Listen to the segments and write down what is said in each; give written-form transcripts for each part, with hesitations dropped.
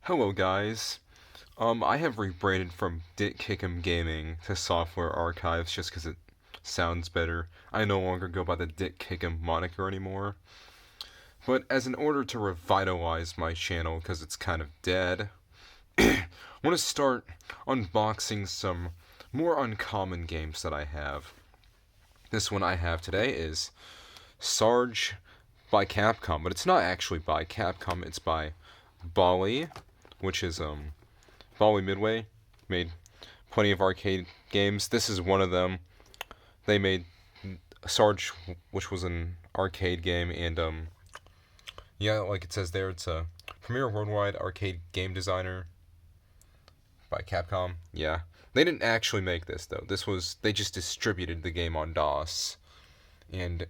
Hello guys. I have rebranded from Dick Kickem Gaming to Software Archives just because it sounds better. I no longer go by the Dick Kickem moniker anymore. But as an order to revitalize my channel because it's kind of dead, I want to start unboxing some more uncommon games that I have. This one I have today is Sarge by Capcom, but it's not actually by Capcom, it's by Bali, which is Bali Midway made plenty of arcade games. This is one of them. They made Sarge, which was an arcade game, and yeah, like it says there, it's a premier worldwide arcade game designer by Capcom. Yeah, they didn't actually make this though. They just distributed the game on DOS, and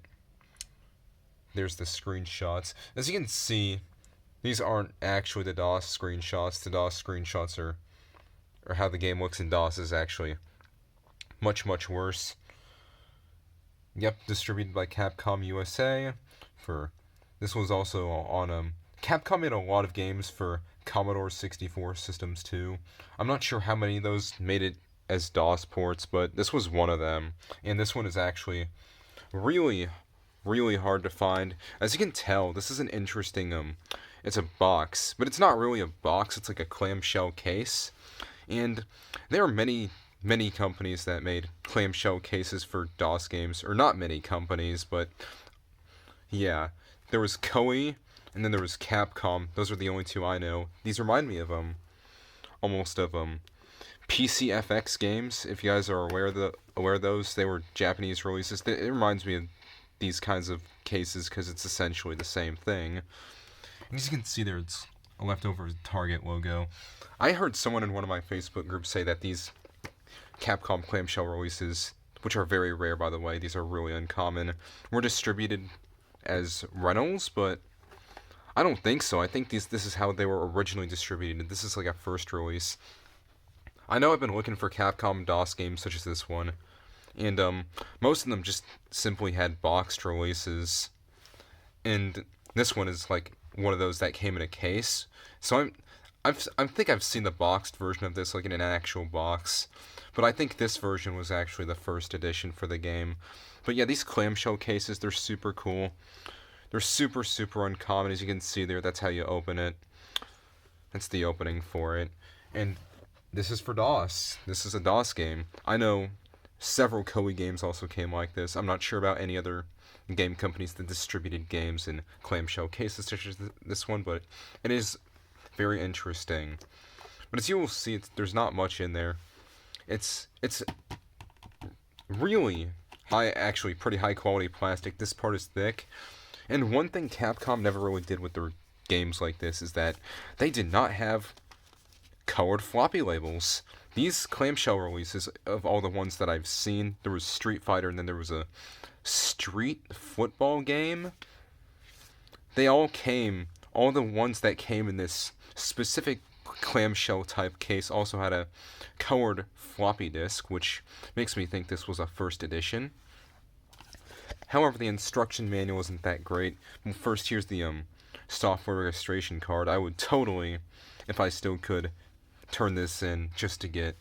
there's the screenshots. As you can see, these aren't actually the DOS screenshots. The DOS screenshots or how the game looks in DOS is actually much, much worse. Yep, distributed by Capcom USA. This was also on Capcom made a lot of games for Commodore 64 systems too. I'm not sure how many of those made it as DOS ports, but this was one of them. And this one is actually really, really hard to find. As you can tell, this is an interesting it's a box, but it's not really a box, it's like a clamshell case. And there are many companies that made clamshell cases for DOS games, or not many companies, but yeah, there was Koei, and then there was Capcom. Those are the only two I know. These remind me of almost of PCFX games. If you guys are aware of those, they were Japanese releases. It reminds me of these kinds of cases because it's essentially the same thing. And as you can see there, it's a leftover Target logo. I heard someone in one of my Facebook groups say that these Capcom clamshell releases, which are very rare by the way, these are really uncommon, were distributed as rentals, but I don't think so. I think this is how they were originally distributed. This is like a first release. I know I've been looking for Capcom DOS games such as this one, and most of them just simply had boxed releases, and this one is like one of those that came in a case. So I think I've seen the boxed version of this like in an actual box, but I think this version was actually the first edition for the game. But yeah, these clamshell cases, they're super cool. They're super, super uncommon. As you can see there, that's how you open it. That's the opening for it. And this is for DOS. This is a DOS game. I know several Koei games also came like this. I'm not sure about any other game companies that distributed games in clamshell cases such as this one, but it is very interesting. But as you will see, there's not much in there. It's really high, actually pretty high quality plastic. This part is thick. And one thing Capcom never really did with their games like this is that they did not have colored floppy labels. These clamshell releases, of all the ones that I've seen, there was Street Fighter and then there was a street football game. All the ones that came in this specific clamshell type case also had a colored floppy disk, which makes me think this was a first edition. However, the instruction manual isn't that great. Well, first, here's the software registration card. I would totally, if I still could, turn this in just to get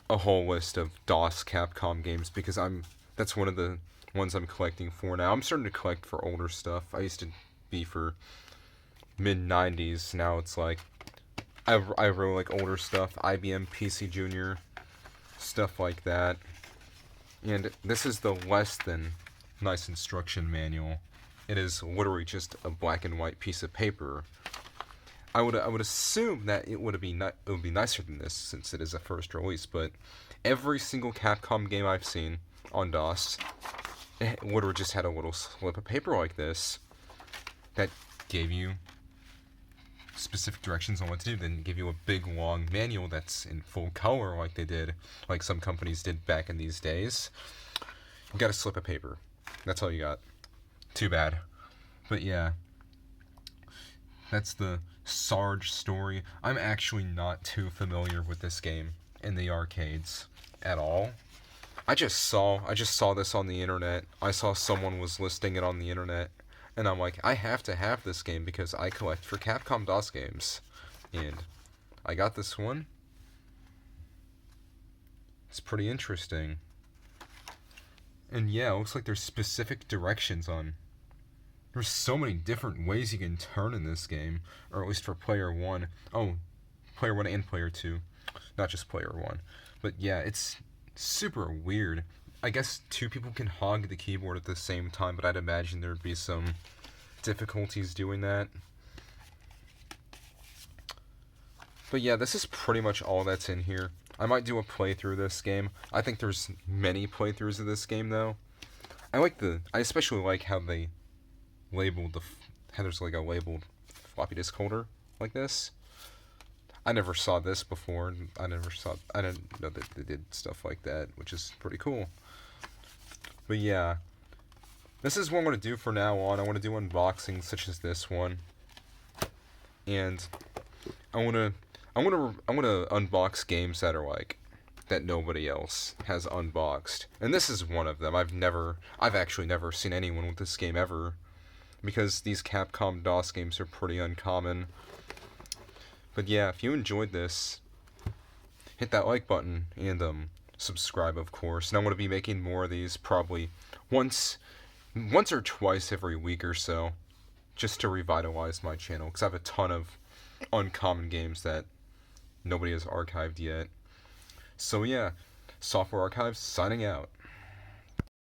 a whole list of DOS Capcom games because that's one of the ones I'm collecting for now. I'm starting to collect for older stuff. I used to be for mid-90s. Now it's like I really like older stuff. IBM PC Junior, stuff like that. And this is the less than nice instruction manual. It is literally just a black and white piece of paper. I would assume that it would be nicer than this since it is a first release, but every single Capcom game I've seen on DOS literally just had a little slip of paper like this that gave you specific directions on what to do, then give you a big long manual that's in full color like some companies did back in these days. You got a slip of paper. That's all you got. Too bad. But yeah, that's the Sarge story. I'm actually not too familiar with this game in the arcades at all. I just saw this on the internet. I saw someone was listing it on the internet, and I'm like, I have to have this game because I collect for Capcom DOS games. And I got this one. It's pretty interesting. And yeah, it looks like there's specific directions on. There's so many different ways you can turn in this game, or at least for player 1. Oh, player 1 and player 2, not just player 1. But yeah, it's super weird. I guess 2 people can hog the keyboard at the same time, but I'd imagine there'd be some difficulties doing that. But yeah, this is pretty much all that's in here. I might do a playthrough of this game. I think there's many playthroughs of this game though. I especially like how they labeled how there's like a labeled floppy disk holder like this. I never saw this before. I didn't know that they did stuff like that, which is pretty cool. But yeah, this is what I'm gonna do for now on. I want to do unboxings such as this one, and I wanna unbox games that are like that nobody else has unboxed. And this is one of them. I've actually never seen anyone with this game ever, because these Capcom DOS games are pretty uncommon. But yeah, if you enjoyed this, hit that like button and subscribe, of course. And I'm going to be making more of these probably once or twice every week or so, just to revitalize my channel, because I have a ton of uncommon games that nobody has archived yet. So yeah, Software Archives signing out.